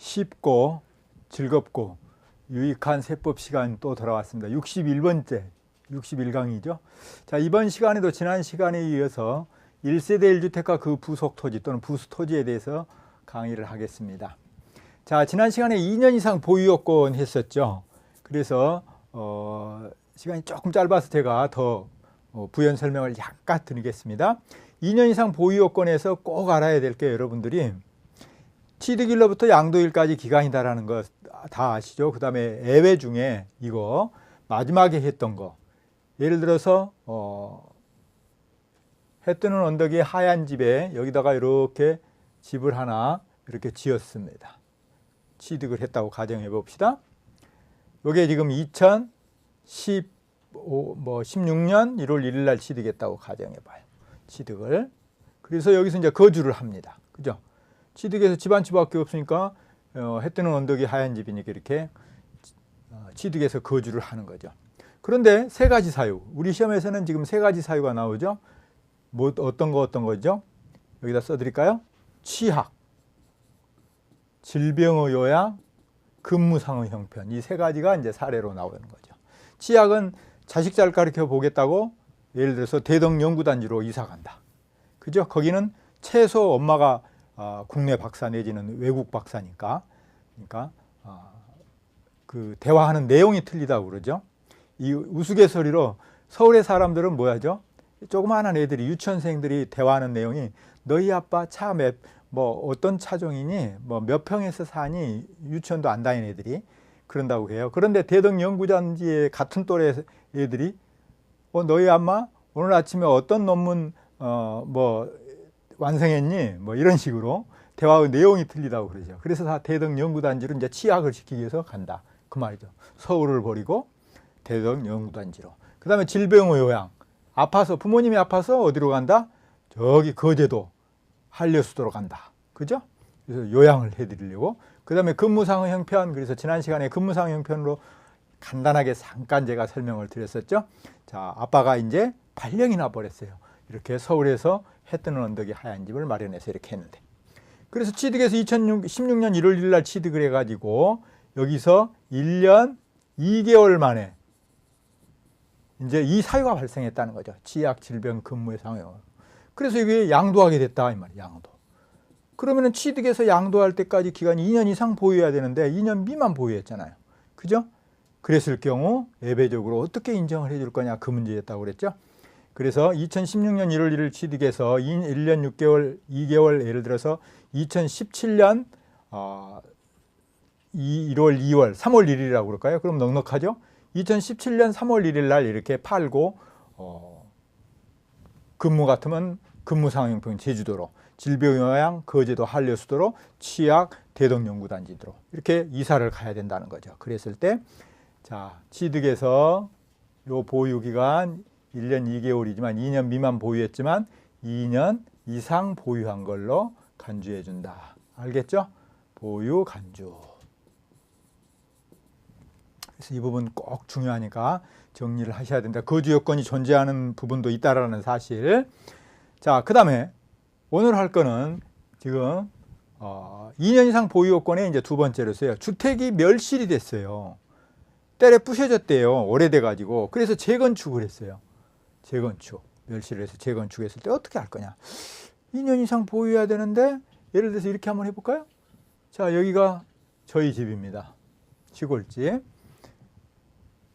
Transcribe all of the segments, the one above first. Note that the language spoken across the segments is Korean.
쉽고 즐겁고 유익한 세법 시간 또 돌아왔습니다. 61번째, 61강이죠. 자, 이번 시간에도 지난 시간에 이어서 1세대 1주택과 그 부속 토지 또는 부수 토지에 대해서 강의를 하겠습니다. 자, 지난 시간에 2년 이상 보유요건 했었죠. 그래서 시간이 조금 짧아서 제가 더 부연 설명을 약간 드리겠습니다. 2년 이상 보유요건에서 꼭 알아야 될 게 여러분들이 취득일로부터 양도일까지 기간이다라는 거 다 아시죠? 그 다음에 예외 중에 이거 마지막에 했던 거, 예를 들어서 해 뜨는 언덕이 하얀 집에 여기다가 이렇게 집을 하나 이렇게 지었습니다. 취득을 했다고 가정해 봅시다. 이게 지금 2016년 1월 1일 날 취득했다고 가정해 봐요. 취득을. 그래서 여기서 이제 거주를 합니다. 그죠? 취득해서 집 한 채밖에 없으니까 해 뜨는 언덕이 하얀 집이니까 이렇게 취득해서 거주를 하는 거죠. 그런데 세 가지 사유. 우리 시험에서는 지금 세 가지 사유가 나오죠. 뭐 어떤 거죠? 여기다 써드릴까요? 취학, 질병의 요양, 근무상의 형편. 이 세 가지가 이제 사례로 나오는 거죠. 취학은 자식 잘 가르쳐 보겠다고 예를 들어서 대덕연구단지로 이사 간다. 그죠? 거기는 최소 엄마가 국내 박사 내지는 외국 박사니까, 그러니까 그 대화하는 내용이 틀리다고 그러죠. 이 우스갯소리로 서울의 사람들은 뭐하죠? 조그마한 애들이 유치원생들이 대화하는 내용이 너희 아빠 차 뭐 어떤 차종이니, 뭐 몇 평에서 사니, 유치원도 안 다니는 애들이 그런다고 해요. 그런데 대덕연구단지의 같은 또래 애들이 너희 엄마 오늘 아침에 어떤 논문 뭐 완성했니? 뭐 이런 식으로 대화의 내용이 틀리다고 그러죠. 그래서 다 대덕연구단지로 이제 취학을 시키기 위해서 간다. 그 말이죠. 서울을 버리고 대덕연구단지로. 그 다음에 질병의 요양. 아파서, 부모님이 아파서 어디로 간다? 저기 거제도, 한려수도로 간다. 그죠? 그래서 요양을 해드리려고. 그 다음에 근무상의 형편. 그래서 지난 시간에 근무상의 형편으로 간단하게 잠깐 제가 설명을 드렸었죠. 자, 아빠가 이제 발령이 나버렸어요. 이렇게 서울에서 해 뜨는 언덕이 하얀 집을 마련해서 이렇게 했는데. 그래서 취득해서 2016년 1월 1일 날 취득을 해가지고 여기서 1년 2개월 만에 이제 이 사유가 발생했다는 거죠. 취약, 질병, 근무의 상황. 그래서 이게 양도하게 됐다 이 말이에요. 양도. 그러면은 취득해서 양도할 때까지 기간이 2년 이상 보유해야 되는데 2년 미만 보유했잖아요. 그죠? 그랬을 경우 예외적으로 어떻게 인정을 해줄 거냐 그 문제였다고 그랬죠. 그래서 2016년 1월 1일 취득해서 1년 6개월, 2개월 예를 들어서 2017년 1월, 2월, 3월 1일이라고 그럴까요? 그럼 넉넉하죠? 2017년 3월 1일 날 이렇게 팔고 근무 같으면 근무상황형편 제주도로, 질병요양 거제도 한려수도로, 취약 대덕연구단지로 이렇게 이사를 가야 된다는 거죠. 그랬을 때 자, 취득해서 요 보유기간 1년 2개월이지만 2년 미만 보유했지만 2년 이상 보유한 걸로 간주해 준다. 알겠죠? 보유 간주. 그래서 이 부분 꼭 중요하니까 정리를 하셔야 된다. 거주 요건이 존재하는 부분도 있다라는 사실. 자, 그 다음에 오늘 할 거는 지금 2년 이상 보유 요건에 이제 두 번째로서요. 주택이 멸실이 됐어요. 때려 부셔졌대요. 오래돼 가지고. 그래서 재건축을 했어요. 재건축. 멸실을 해서 재건축했을 때 어떻게 할 거냐. 2년 이상 보유해야 되는데 예를 들어서 이렇게 한번 해볼까요? 자, 여기가 저희 집입니다. 시골집.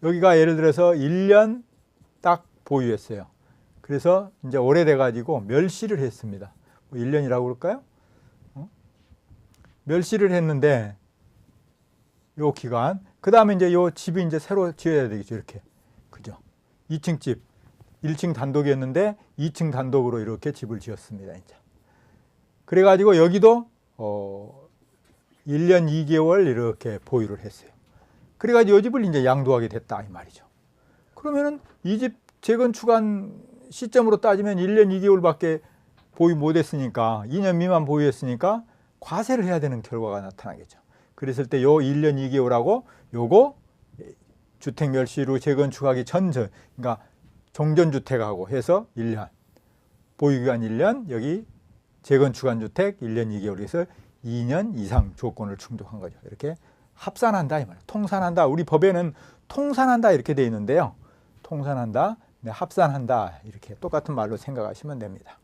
여기가 예를 들어서 1년 딱 보유했어요. 그래서 이제 오래돼 가지고 멸실을 했습니다. 1년이라고 그럴까요? 멸실을 했는데 요 기간. 그 다음에 이제 요 집이 이제 새로 지어야 되겠죠. 이렇게. 그죠? 2층 집. 1층 단독이었는데 2층 단독으로 이렇게 집을 지었습니다. 이제. 그래가지고 여기도 1년 2개월 이렇게 보유를 했어요. 그래가지고 이 집을 이제 양도하게 됐다 이 말이죠. 그러면은 이 집 재건축한 시점으로 따지면 1년 2개월밖에 보유 못했으니까 2년 미만 보유했으니까 과세를 해야 되는 결과가 나타나겠죠. 그랬을 때 요 1년 2개월하고 요거 주택 멸실 후 재건축하기 전전, 그러니까 종전주택하고 해서 1년, 보유기간 1년, 여기 재건축한 주택 1년 2개월 해서 2년 이상 조건을 충족한 거죠. 이렇게 합산한다 이 말이에요. 통산한다. 우리 법에는 통산한다 이렇게 돼 있는데요. 통산한다, 네, 합산한다 이렇게 똑같은 말로 생각하시면 됩니다.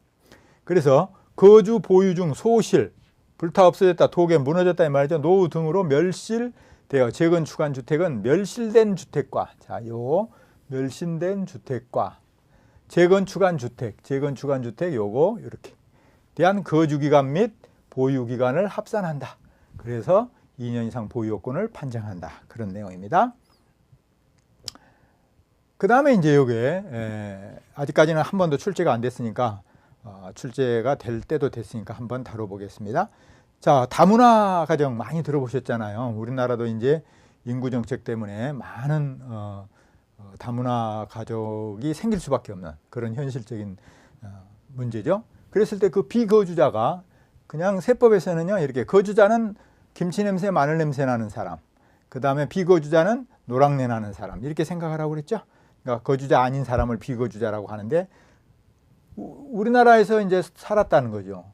그래서 거주 보유 중 소실, 불타 없어졌다, 도개 무너졌다 이 말이죠. 노후 등으로 멸실되어 재건축한 주택은 멸실된 주택과, 자, 요 멸실된 주택과 재건축한 주택 요거 이렇게 대한 거주기간 및 보유기간을 합산한다. 그래서 2년 이상 보유요건을 판정한다. 그런 내용입니다. 그 다음에 이제 요게 아직까지는 한 번도 출제가 안 됐으니까 출제가 될 때도 됐으니까 한번 다뤄보겠습니다. 자, 다문화 가정 많이 들어보셨잖아요. 우리나라도 이제 인구 정책 때문에 많은 다문화 가족이 생길 수밖에 없는 그런 현실적인 문제죠. 그랬을 때 그 비거주자가 그냥 세법에서는요, 이렇게 거주자는 김치 냄새, 마늘 냄새 나는 사람, 그 다음에 비거주자는 노랑내 나는 사람, 이렇게 생각하라고 그랬죠. 그러니까 거주자 아닌 사람을 비거주자라고 하는데, 우리나라에서 이제 살았다는 거죠.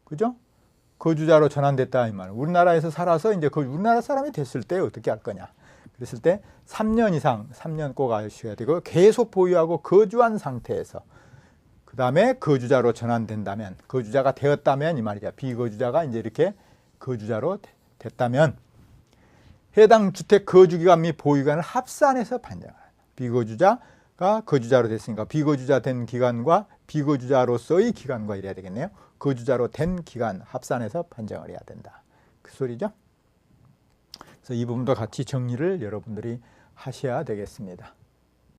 그죠? 거주자로 전환됐다 이 말. 우리나라에서 살아서 이제 우리나라 사람이 됐을 때 어떻게 할 거냐. 그랬을 때 3년 이상, 3년 꼭 아셔야 되고, 계속 보유하고 거주한 상태에서, 그 다음에 거주자로 전환된다면, 거주자가 되었다면 이 말이야. 비거주자가 이제 이렇게 거주자로 됐다면 해당 주택 거주기간 및 보유기간을 합산해서 판정한다. 비거주자가 거주자로 됐으니까 비거주자 된 기간과 비거주자로서의 기간과 이래야 되겠네요. 거주자로 된 기간 합산해서 판정을 해야 된다. 그 소리죠. 그래서 이 부분도 같이 정리를 여러분들이 하셔야 되겠습니다.